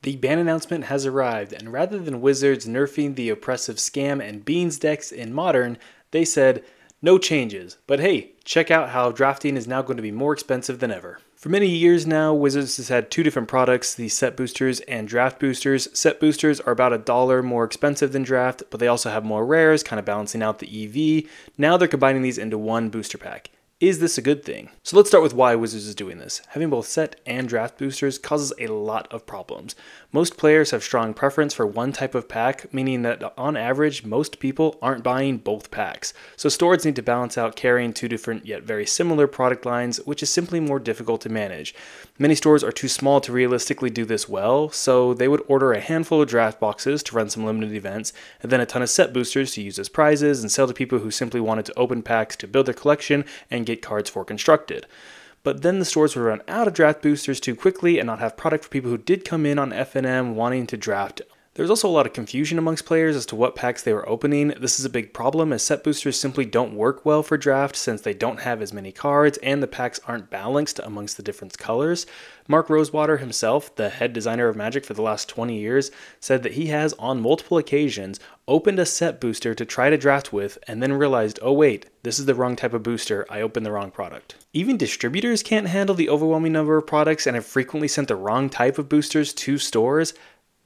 The ban announcement has arrived, and rather than Wizards nerfing the oppressive Scam and Beans decks in Modern, they said, no changes, but hey, check out how drafting is now going to be more expensive than ever. For many years now, Wizards has had two different products, the set boosters and draft boosters. Set boosters are about $1 more expensive than draft, but they also have more rares, kind of balancing out the EV. Now they're combining these into one booster pack. Is this a good thing? So let's start with why Wizards is doing this. Having both set and draft boosters causes a lot of problems. Most players have strong preference for one type of pack, meaning that on average, most people aren't buying both packs. So stores need to balance out carrying two different yet very similar product lines, which is simply more difficult to manage. Many stores are too small to realistically do this well, so they would order a handful of draft boxes to run some limited events, and then a ton of set boosters to use as prizes and sell to people who simply wanted to open packs to build their collection and get cards for constructed. But then the stores would run out of draft boosters too quickly and not have product for people who did come in on FNM wanting to draft. There's also a lot of confusion amongst players as to what packs they were opening. This is a big problem as set boosters simply don't work well for draft since they don't have as many cards and the packs aren't balanced amongst the different colors. Mark Rosewater himself, the head designer of Magic for the last 20 years, said that he has on multiple occasions opened a set booster to try to draft with and then realized, oh wait, this is the wrong type of booster, I opened the wrong product. Even distributors can't handle the overwhelming number of products and have frequently sent the wrong type of boosters to stores.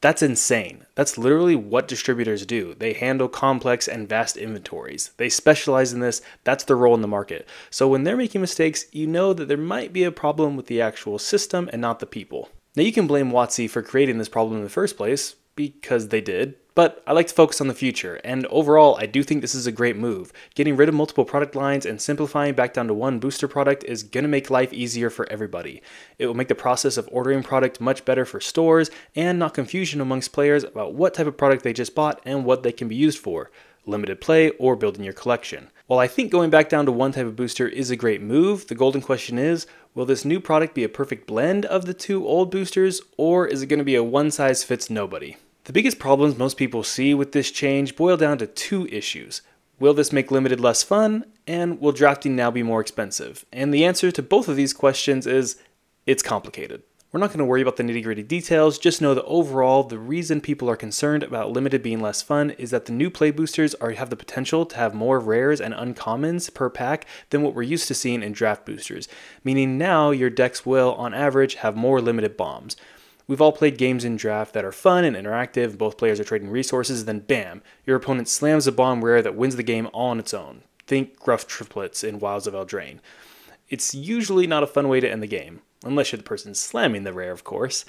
That's insane. That's literally what distributors do. They handle complex and vast inventories. They specialize in this. That's their role in the market. So when they're making mistakes, you know that there might be a problem with the actual system and not the people. Now you can blame WotC for creating this problem in the first place, because they did. But I like to focus on the future, and overall I do think this is a great move. Getting rid of multiple product lines and simplifying back down to one booster product is going to make life easier for everybody. It will make the process of ordering product much better for stores, and not confusion amongst players about what type of product they just bought and what they can be used for. Limited play or building your collection. While I think going back down to one type of booster is a great move, the golden question is, will this new product be a perfect blend of the two old boosters, or is it going to be a one-size-fits-nobody? The biggest problems most people see with this change boil down to two issues. Will this make limited less fun? And will drafting now be more expensive? And the answer to both of these questions is, it's complicated. We're not going to worry about the nitty-gritty details, just know that overall, the reason people are concerned about limited being less fun is that the new play boosters have the potential to have more rares and uncommons per pack than what we're used to seeing in draft boosters, meaning now your decks will, on average, have more limited bombs. We've all played games in draft that are fun and interactive, both players are trading resources, then bam, your opponent slams a bomb rare that wins the game all on its own. Think Gruff Triplets in Wilds of Eldraine. It's usually not a fun way to end the game, unless you're the person slamming the rare, of course.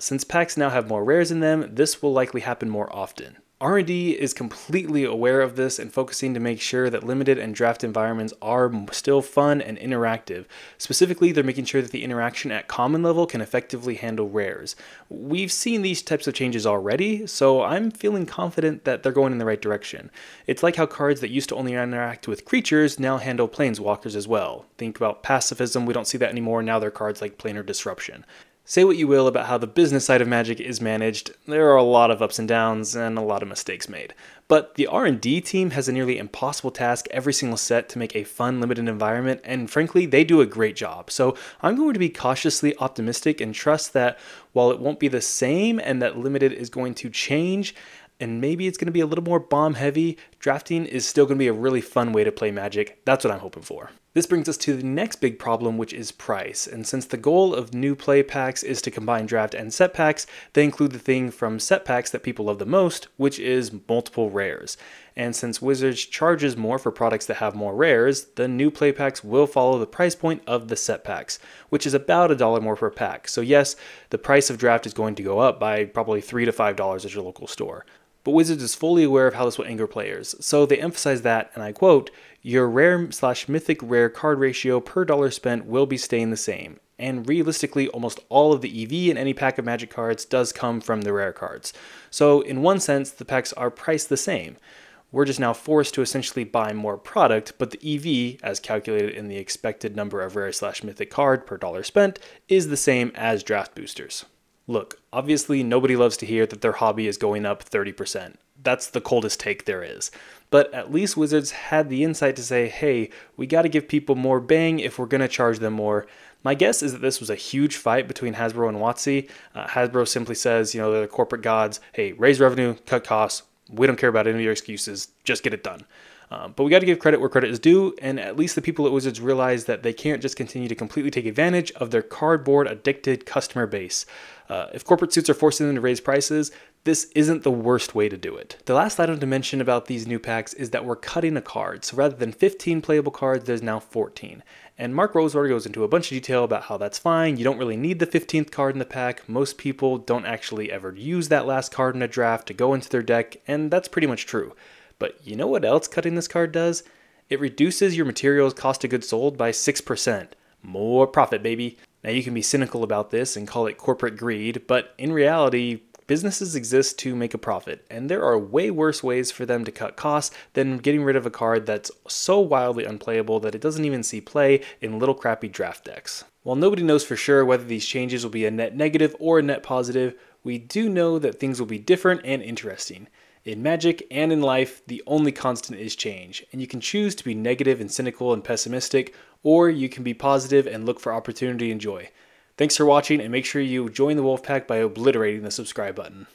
Since packs now have more rares in them, this will likely happen more often. R&D is completely aware of this and focusing to make sure that limited and draft environments are still fun and interactive. Specifically, they're making sure that the interaction at common level can effectively handle rares. We've seen these types of changes already, so I'm feeling confident that they're going in the right direction. It's like how cards that used to only interact with creatures now handle planeswalkers as well. Think about pacifism, we don't see that anymore, now they're cards like Planar Disruption. Say what you will about how the business side of Magic is managed, there are a lot of ups and downs and a lot of mistakes made. But the R&D team has a nearly impossible task every single set to make a fun, limited environment, and frankly, they do a great job. So I'm going to be cautiously optimistic and trust that while it won't be the same and that limited is going to change, and maybe it's going to be a little more bomb heavy, drafting is still going to be a really fun way to play Magic. That's what I'm hoping for. This brings us to the next big problem, which is price. And since the goal of new play packs is to combine draft and set packs, they include the thing from set packs that people love the most, which is multiple rares. And since Wizards charges more for products that have more rares, the new play packs will follow the price point of the set packs, which is about $1 more per pack. So yes, the price of draft is going to go up by probably $3 to $5 at your local store. But Wizards is fully aware of how this will anger players, so they emphasize that, and I quote, your rare/mythic rare card ratio per dollar spent will be staying the same. And realistically, almost all of the EV in any pack of Magic cards does come from the rare cards. So in one sense, the packs are priced the same. We're just now forced to essentially buy more product, but the EV, as calculated in the expected number of rare/mythic card per dollar spent, is the same as draft boosters. Look, obviously nobody loves to hear that their hobby is going up 30%. That's the coldest take there is. But at least Wizards had the insight to say, hey, we got to give people more bang if we're going to charge them more. My guess is that this was a huge fight between Hasbro and WotC. Hasbro simply says, they're the corporate gods. Hey, raise revenue, cut costs. We don't care about any of your excuses. Just get it done. But we got to give credit where credit is due, and at least the people at Wizards realize that they can't just continue to completely take advantage of their cardboard-addicted customer base. If corporate suits are forcing them to raise prices, this isn't the worst way to do it. The last item to mention about these new packs is that we're cutting a card. So rather than 15 playable cards, there's now 14. And Mark Rosewater goes into a bunch of detail about how that's fine. You don't really need the 15th card in the pack. Most people don't actually ever use that last card in a draft to go into their deck, and that's pretty much true. But you know what else cutting this card does? It reduces your materials cost of goods sold by 6%. More profit, baby. Now you can be cynical about this and call it corporate greed, but in reality, businesses exist to make a profit, and there are way worse ways for them to cut costs than getting rid of a card that's so wildly unplayable that it doesn't even see play in little crappy draft decks. While nobody knows for sure whether these changes will be a net negative or a net positive, we do know that things will be different and interesting. In Magic and in life, the only constant is change, and you can choose to be negative and cynical and pessimistic, or you can be positive and look for opportunity and joy. Thanks for watching, and make sure you join the Wolfpack by obliterating the subscribe button.